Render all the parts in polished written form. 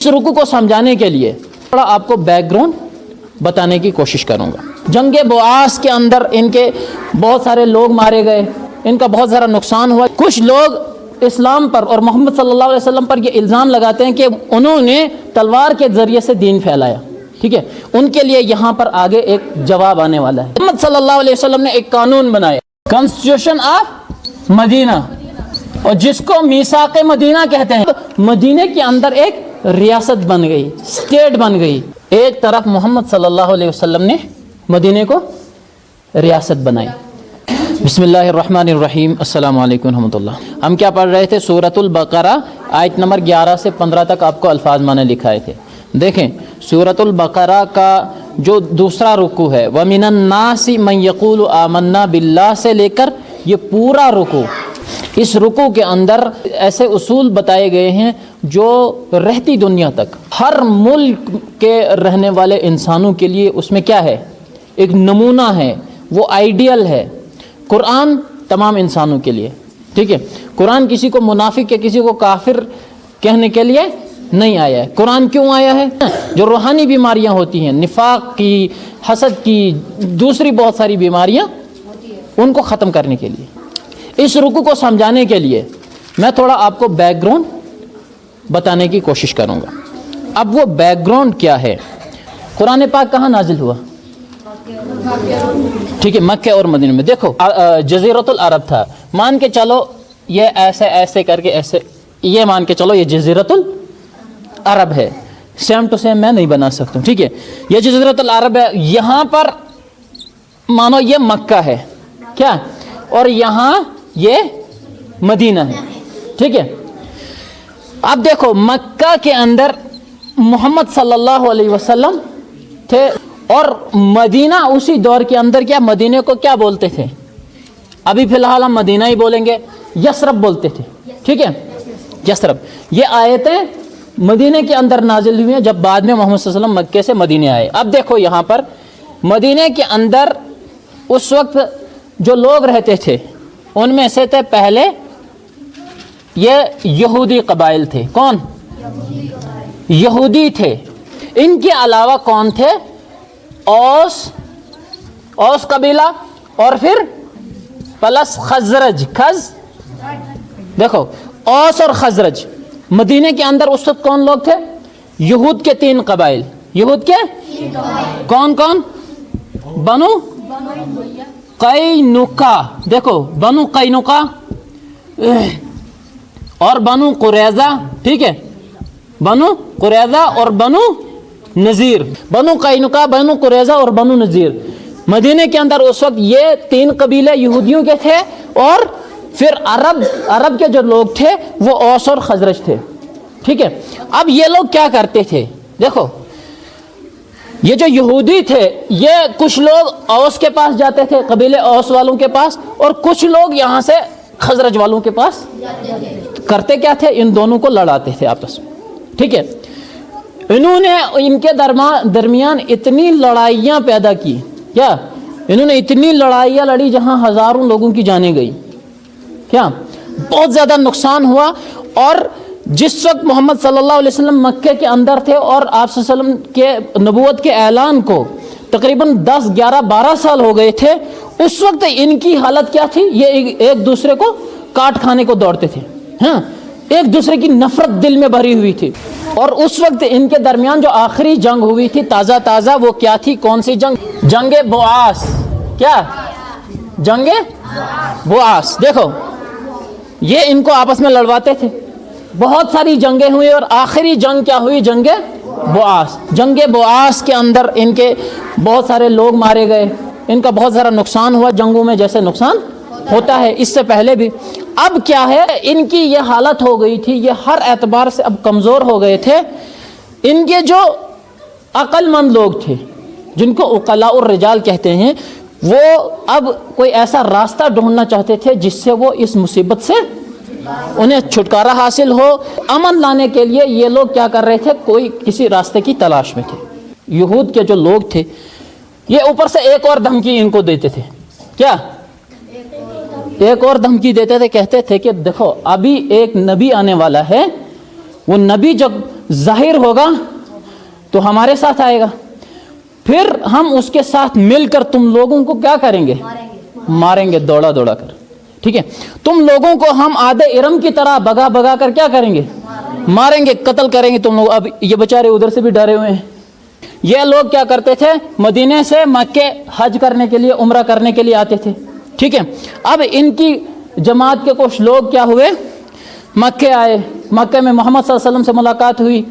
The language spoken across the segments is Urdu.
اس رکوع کو سمجھانے کے لیے تھوڑا آپ کو بیک گراؤنڈ بتانے کی کوشش کروں گا۔ جنگ بعاث کے اندر ان کے بہت سارے لوگ مارے گئے، ان کا بہت سارا نقصان ہوا۔ کچھ لوگ اسلام پر اور محمد صلی اللہ علیہ وسلم پر یہ الزام لگاتے ہیں کہ انہوں نے تلوار کے ذریعے سے دین پھیلایا، ٹھیک ہے۔ ان کے لیے یہاں پر آگے ایک جواب آنے والا ہے۔ محمد صلی اللہ علیہ وسلم نے ایک قانون بنایا، کانسٹیٹیوشن آف مدینہ، اور جس کو میثاق مدینہ کہتے ہیں۔ مدینہ کے اندر ایک ریاست بن گئی، اسٹیٹ بن گئی۔ ایک طرف محمد صلی اللہ علیہ وسلم نے مدینہ کو ریاست بنائی۔ بسم اللہ الرحمن الرحیم، السلام علیکم ورحمۃ اللہ۔ ہم کیا پڑھ رہے تھے؟ سورۃ البقرہ آیت نمبر 11 سے 15 تک آپ کو الفاظ میں نے لکھائے تھے۔ دیکھیں سورۃ البقرہ کا جو دوسرا رکوع ہے، وَمِنَ النَّاسِ مَن يَقُولُ آمَنَّا بِاللَّهِ سے لے کر یہ پورا رکوع، اس رکوع کے اندر ایسے اصول بتائے گئے ہیں جو رہتی دنیا تک ہر ملک کے رہنے والے انسانوں کے لیے اس میں کیا ہے؟ ایک نمونہ ہے، وہ آئیڈیل ہے۔ قرآن تمام انسانوں کے لیے، ٹھیک ہے۔ قرآن کسی کو منافق یا کسی کو کافر کہنے کے لیے نہیں آیا ہے۔ قرآن کیوں آیا ہے؟ جو روحانی بیماریاں ہوتی ہیں، نفاق کی، حسد کی، دوسری بہت ساری بیماریاں، ان کو ختم کرنے کے لیے۔ اس رکوع کو سمجھانے کے لیے میں تھوڑا آپ کو بیک گراؤنڈ بتانے کی کوشش کروں گا۔ اب وہ بیک گراؤنڈ کیا ہے؟ قرآن پاک کہاں نازل ہوا؟ ٹھیک ہے، مکہ اور مدینہ میں۔ دیکھو جزیرۃ العرب تھا، مان کے چلو یہ ایسے کر کے ایسے، یہ مان کے چلو یہ جزیرۃ العرب ہے، سیم ٹو سیم میں نہیں بنا سکتا ہوں، ٹھیک ہے۔ یہ جزیرۃ العرب ہے، یہاں پر مانو یہ مکہ ہے کیا، اور یہاں یہ مدینہ ہے، ٹھیک ہے۔ اب دیکھو مکہ کے اندر محمد صلی اللہ علیہ وسلم تھے، اور مدینہ اسی دور کے اندر کیا، مدینہ کو کیا بولتے تھے؟ ابھی فی الحال ہم مدینہ ہی بولیں گے، یثرب بولتے تھے، ٹھیک ہے، یثرب۔ یہ آیتیں مدینہ کے اندر نازل ہوئی ہیں جب بعد میں محمد صلی اللہ علیہ وسلم مکے سے مدینہ آئے۔ اب دیکھو یہاں پر مدینہ کے اندر اس وقت جو لوگ رہتے تھے ان میں سے تھے پہلے یہ یہودی قبائل تھے۔ کون؟ یہودی تھے۔ ان کے علاوہ کون تھے؟ اوس قبیلہ، اور پھر پلس خزرج۔ دیکھو اوس اور خزرج۔ مدینہ کے اندر اس وقت کون لوگ تھے؟ یہود کے 3 قبائل۔ یہود کے کون کون؟ بنو قینقاع، دیکھو بنو قینقاع اور بنو قریظہ، ٹھیک ہے، بنو قریظہ اور بنو نذیر۔ بنو قینقاع، بنو قریظہ اور بنو نذیر۔ مدینہ کے اندر اس وقت یہ 3 قبیلے یہودیوں کے تھے، اور پھر عرب کے جو لوگ تھے وہ اوس اور خزرج تھے، ٹھیک ہے۔ اب یہ لوگ کیا کرتے تھے؟ دیکھو یہ جو یہودی تھے، یہ کچھ لوگ اوس کے پاس جاتے تھے، قبیلے اوس والوں کے پاس، اور کچھ لوگ یہاں سے خزرج والوں کے پاس کرتے کیا تھے؟ ان دونوں کو لڑاتے تھے آپس میں، ٹھیک ہے۔ انہوں نے ان کے درمیان اتنی لڑائیاں پیدا کی، کیا انہوں نے اتنی لڑائیاں لڑی جہاں ہزاروں لوگوں کی جانیں گئی، کیا بہت زیادہ نقصان ہوا۔ اور جس وقت محمد صلی اللہ علیہ وسلم مکے کے اندر تھے اور آپ صلی اللہ علیہ وسلم کے نبوت کے اعلان کو تقریباً 10 11 12 سال ہو گئے تھے، اس وقت ان کی حالت کیا تھی؟ یہ ایک دوسرے کو کاٹ کھانے کو دوڑتے تھے، ہاں، ایک دوسرے کی نفرت دل میں بھری ہوئی تھی۔ اور اس وقت ان کے درمیان جو آخری جنگ ہوئی تھی تازہ وہ کیا تھی؟ کون سی جنگ؟ جنگ بعاث۔ کیا؟ جنگ بعاث۔ دیکھو یہ ان کو آپس میں لڑواتے تھے، بہت ساری جنگیں ہوئی، اور آخری جنگ کیا ہوئی؟ جنگ بعاث۔ جنگ بعاث کے اندر ان کے بہت سارے لوگ مارے گئے، ان کا بہت سارا نقصان ہوا، جنگوں میں جیسے نقصان ہوتا ہے، اس سے پہلے بھی۔ اب کیا ہے، ان کی یہ حالت ہو گئی تھی، یہ ہر اعتبار سے اب کمزور ہو گئے تھے۔ ان کے جو عقل مند لوگ تھے، جن کو عقلاء الرجال کہتے ہیں، وہ اب کوئی ایسا راستہ ڈھونڈنا چاہتے تھے جس سے وہ اس مصیبت سے انہیں چھٹکارا حاصل ہو۔ امن لانے کے لیے یہ لوگ کیا کر رہے تھے؟ کوئی کسی راستے کی تلاش میں تھے۔ یہود کے جو لوگ تھے یہ اوپر سے ایک اور دھمکی ان کو دیتے تھے، کیا؟ ایک اور دھمکی دیتے تھے، کہتے تھے کہ دیکھو ابھی ایک نبی آنے والا ہے، وہ نبی جب ظاہر ہوگا تو ہمارے ساتھ آئے گا, پھر ہم اس کے ساتھ مل کر تم لوگوں کو کیا کریں گے, ماریں گے دوڑا دوڑا کر. ٹھیک ہے, تم لوگوں کو ہم آدھے ارم کی طرح بگا بگا کر کیا کریں گے, ماریں گے, قتل کریں گے تم لوگ. اب یہ بیچارے ادھر سے بھی ڈرے ہوئے ہیں. یہ لوگ کیا کرتے تھے, مدینے سے مکے حج کرنے کے لیے, عمرہ کرنے کے لیے آتے تھے. ٹھیک ہے, اب ان کی جماعت کے کچھ لوگ کیا ہوئے, مکے آئے. مکے میں محمد صلی اللہ علیہ وسلم سے ملاقات ہوئی.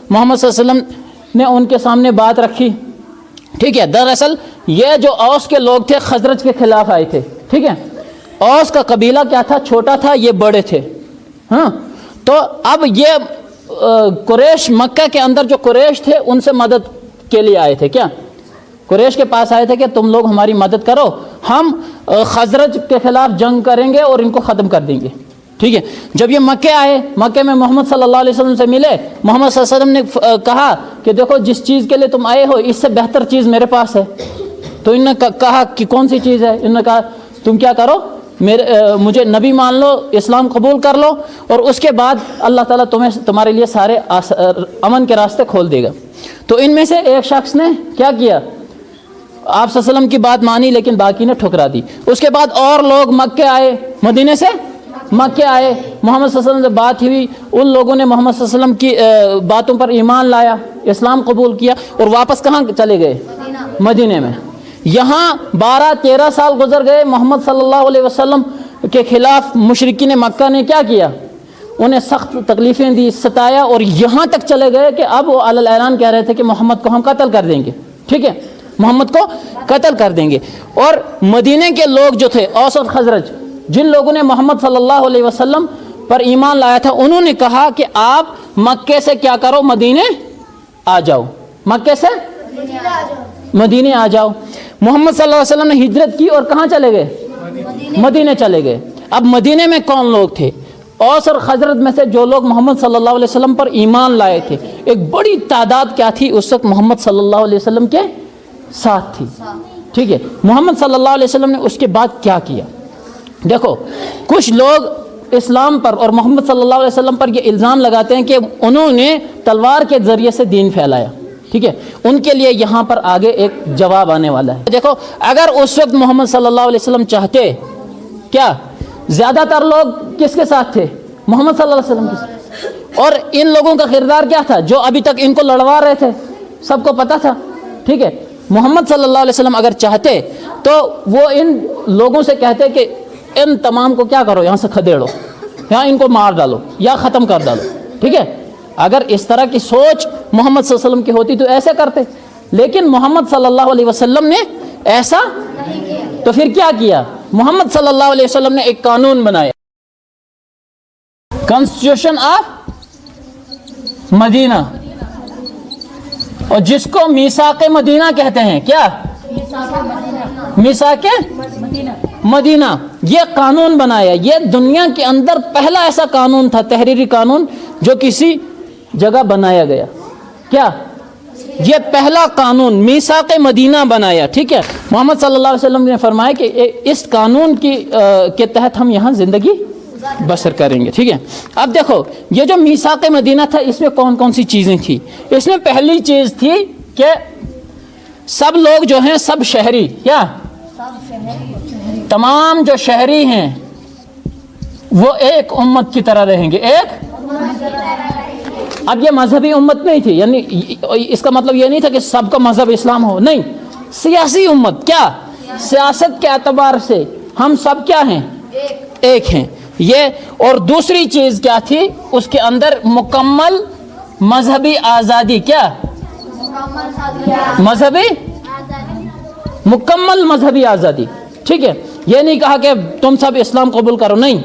محمد صلی اللہ علیہ وسلم نے ان کے سامنے بات رکھی. ٹھیک ہے, دراصل یہ جو اوس کے لوگ تھے خزرج کے خلاف آئے تھے. ٹھیک ہے, اوس کا قبیلہ کیا تھا, چھوٹا تھا, یہ بڑے تھے. ہاں, تو اب یہ قریش, مکہ کے اندر جو قریش تھے ان سے مدد کے لیے آئے تھے. کیا قریش کے پاس آئے تھے کہ تم لوگ ہماری مدد کرو, ہم خزرج کے خلاف جنگ کریں گے اور ان کو ختم کر دیں گے. ٹھیک ہے, جب یہ مکے آئے, مکے میں محمد صلی اللہ علیہ وسلم سے ملے. محمد صلی اللہ علیہ وسلم نے کہا کہ دیکھو جس چیز کے لیے تم آئے ہو اس سے بہتر چیز میرے پاس ہے. تو انہوں نے کہا کہ کون سی چیز ہے. انہوں نے کہا تم کیا کرو, مجھے نبی مان لو, اسلام قبول کر لو, اور اس کے بعد اللہ تعالیٰ تمہارے لیے سارے امن کے راستے کھول دے گا. تو ان میں سے ایک شخص نے کیا کیا, آپ صلی اللہ علیہ وسلم کی بات مانی لیکن باقی نے ٹھکرا دی. اس کے بعد اور لوگ مکے آئے, مدینے سے مکے آئے, محمد صلی اللہ علیہ وسلم سے بات ہوئی. ان لوگوں نے محمد صلی اللہ علیہ وسلم کی باتوں پر ایمان لایا, اسلام قبول کیا, اور واپس کہاں چلے گئے, مدینے میں. یہاں 12-13 سال گزر گئے. محمد صلی اللہ علیہ وسلم کے خلاف مشرکین مکہ نے کیا کیا, انہیں سخت تکلیفیں دی, ستایا, اور یہاں تک چلے گئے کہ اب وہ علی الاعلان کہہ رہے تھے کہ محمد کو ہم قتل کر دیں گے. ٹھیک ہے, محمد کو قتل کر دیں گے. اور مدینے کے لوگ جو تھے, اوس اور خزرج, جن لوگوں نے محمد صلی اللہ علیہ وسلم پر ایمان لایا تھا, انہوں نے کہا کہ آپ مکے سے کیا کرو, مدینے آ جاؤ, مکے سے مدینے آ جاؤ. محمد صلی اللہ علیہ وسلم نے ہجرت کی اور کہاں چلے گئے, مدینے چلے گئے. اب مدینے میں کون لوگ تھے, اوس اور خزرج میں سے جو لوگ محمد صلی اللہ علیہ وسلم پر ایمان لائے تھے, ایک بڑی تعداد کیا تھی اس وقت محمد صلی اللہ علیہ وسلم کے ساتھ تھی. ٹھیک ہے, محمد صلی اللہ علیہ وسلم نے اس کے بعد کیا کیا. دیکھو, کچھ لوگ اسلام پر اور محمد صلی اللہ علیہ وسلم پر یہ الزام لگاتے ہیں کہ انہوں نے تلوار کے ذریعے سے دین پھیلایا. ٹھیک ہے, ان کے لیے یہاں پر آگے ایک جواب آنے والا ہے. دیکھو, اگر اس وقت محمد صلی اللہ علیہ وسلم چاہتے, کیا زیادہ تر لوگ کس کے ساتھ تھے, محمد صلی اللہ علیہ وسلم کے ساتھ. اور ان لوگوں کا کردار کیا تھا, جو ابھی تک ان کو لڑوا رہے تھے, سب کو پتا تھا. ٹھیک ہے, محمد صلی اللہ علیہ وسلم اگر چاہتے تو وہ ان لوگوں سے کہتے کہ ان تمام کو کیا کرو, یہاں سے کھدیڑو, یہاں ان کو مار ڈالو یا ختم کر ڈالو. ٹھیک ہے, اگر اس طرح کی سوچ محمد صلی اللہ علیہ وسلم کی ہوتی تو ایسے کرتے, لیکن محمد صلی اللہ علیہ وسلم نے ایسا نہیں کیا. تو پھر کیا کیا, محمد صلی اللہ علیہ وسلم نے ایک قانون بنایا, کانسٹیٹیوشن آف مدینہ, اور جس کو میثاق مدینہ کہتے ہیں. کیا, میثاق مدینہ. یہ قانون بنایا, یہ دنیا کے اندر پہلا ایسا قانون تھا, تحریری قانون, جو کسی جگہ بنایا گیا. کیا, یہ پہلا قانون میثاق مدینہ بنایا. ٹھیک ہے, محمد صلی اللہ علیہ وسلم نے فرمایا کہ اس قانون کے تحت ہم یہاں زندگی بسر کریں گے. ٹھیک ہے, اب دیکھو, یہ جو میثاق مدینہ تھا اس میں کون کون سی چیزیں تھیں. اس میں پہلی چیز تھی کہ سب لوگ جو ہیں, سب شہری, کیا تمام جو شہری ہیں وہ ایک امت کی طرح رہیں گے. ایک, اب یہ مذہبی امت نہیں تھی, یعنی اس کا مطلب یہ نہیں تھا کہ سب کا مذہب اسلام ہو, نہیں, سیاسی امت. کیا, سیاست کے اعتبار سے ہم سب کیا ہیں, ایک ہیں. یہ, اور دوسری چیز کیا تھی, اس کے اندر مکمل مذہبی آزادی. کیا, مذہبی, مکمل مذہبی آزادی. ٹھیک ہے, یہ نہیں کہا کہ تم سب اسلام قبول کرو, نہیں,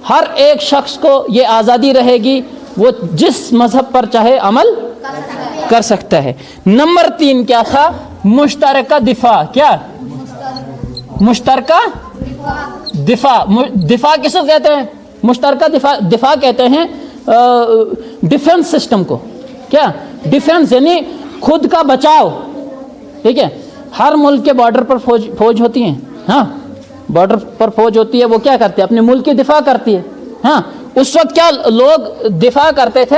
ہر ایک شخص کو یہ آزادی رہے گی, وہ جس مذہب پر چاہے عمل کر سکتا ہے. نمبر 3 کیا تھا, مشترکہ دفاع. کیا, مشترکہ دفاع. دفاع کس کو کہتے ہیں, مشترکہ دفاع کہتے ہیں ڈیفنس سسٹم کو. کیا, ڈیفنس یعنی خود کا بچاؤ. ٹھیک ہے, ہر ملک کے بارڈر پر فوج ہوتی ہیں. ہاں, بارڈر پر فوج ہوتی ہے, وہ کیا کرتی ہے, اپنے ملک کی دفاع کرتی ہے. ہاں, اس وقت کیا لوگ دفاع کرتے تھے,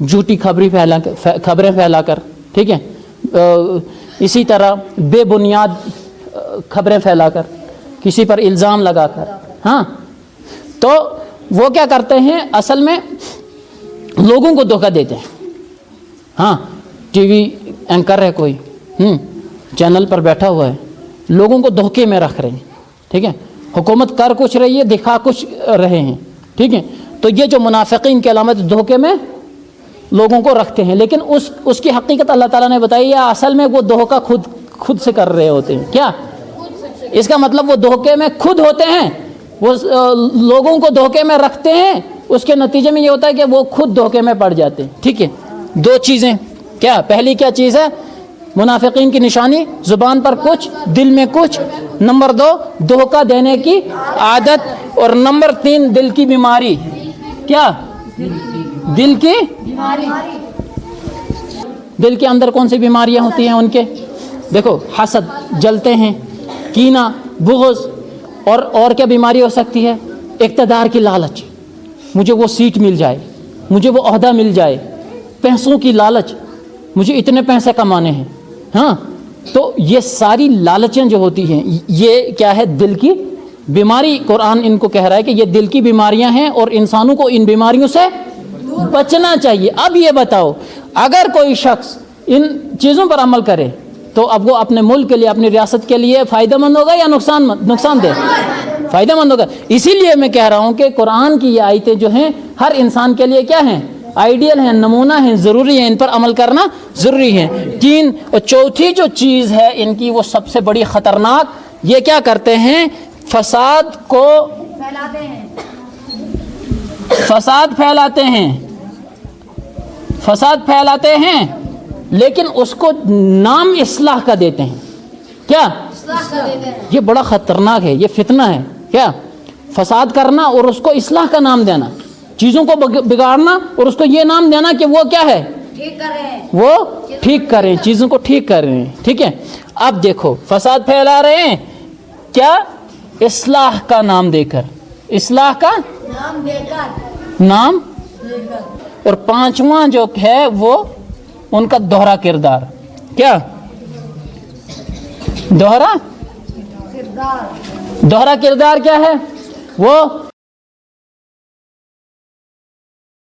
جھوٹی خبریں پھیلا کر، ٹھیک ہے، اسی طرح بے بنیاد خبریں پھیلا کر، کسی پر الزام لگا کر، ہاں، تو وہ کیا کرتے ہیں اصل میں لوگوں کو دھوکہ دیتے ہیں. ہاں، ٹی وی اینکر ہے کوئی، چینل پر بیٹھا ہوا ہے، لوگوں کو دھوکے میں رکھ رہے ہیں، ٹھیک ہے، حکومت کر کچھ رہی ہے، دکھا کچھ رہے ہیں، ٹھیک ہے. تو یہ جو منافقین کی علامت دھوکے میں لوگوں کو رکھتے ہیں، لیکن اس کی حقیقت اللہ تعالیٰ نے بتائی ہے، اصل میں وہ دھوکہ خود سے کر رہے ہوتے ہیں. کیا اس کا مطلب؟ وہ دھوکے میں خود ہوتے ہیں، وہ لوگوں کو دھوکے میں رکھتے ہیں، اس کے نتیجے میں یہ ہوتا ہے کہ وہ خود دھوکے میں پڑ جاتے ہیں. ٹھیک ہے، دو چیزیں. کیا پہلی کیا چیز ہے؟ منافقین کی نشانی زبان پر کچھ، دل میں کچھ. نمبر 2 دھوکہ دینے کی عادت. اور نمبر 3 دل کی بیماری. کیا؟ دل کی بیماری. دل کے اندر کون سی بیماریاں ہوتی ہیں ان کے؟ دیکھو، حسد، جلتے ہیں، کینہ، بغض. اور کیا بیماری ہو سکتی ہے؟ اقتدار کی لالچ، مجھے وہ سیٹ مل جائے، مجھے وہ عہدہ مل جائے. پیسوں کی لالچ، مجھے اتنے پیسے کمانے ہیں. ہاں، تو یہ ساری لالچیں جو ہوتی ہیں، یہ کیا ہے؟ دل کی بیماری. قرآن ان کو کہہ رہا ہے کہ یہ دل کی بیماریاں ہیں اور انسانوں کو ان بیماریوں سے بچنا چاہیے. اب یہ بتاؤ، اگر کوئی شخص ان چیزوں پر عمل کرے تو اب وہ اپنے ملک کے لیے، اپنی ریاست کے لیے فائدہ مند ہوگا یا نقصان دہ؟ فائدہ مند ہوگا. اسی لیے میں کہہ رہا ہوں کہ قرآن کی یہ آیتیں جو ہیں ہر انسان کے لیے کیا ہیں؟ آئیڈیل ہیں، نمونہ ہیں، ضروری ہیں، ان پر عمل کرنا ضروری ہے. 3 اور چوتھی جو چیز ہے ان کی، وہ سب سے بڑی خطرناک، یہ کیا کرتے ہیں؟ فساد کو پھیلاتے ہیں. فساد پھیلاتے ہیں لیکن اس کو نام اصلاح کا دیتے ہیں. کیا؟ یہ بڑا خطرناک ہے، یہ فتنہ ہے. کیا؟ فساد کرنا اور اس کو اصلاح کا نام دینا، چیزوں کو بگاڑنا اور اس کو یہ نام دینا کہ وہ کیا ہے؟ وہ ٹھیک کریں، چیزوں کو ٹھیک کر رہے ہیں. ٹھیک ہے، اب دیکھو، فساد پھیلا رہے ہیں کیا؟ اصلاح کا نام دے کر، اصلاح کا نام. اور 5واں جو ہے وہ ان کا دوہرا کردار. کیا دوہرا کردار کیا ہے؟ وہ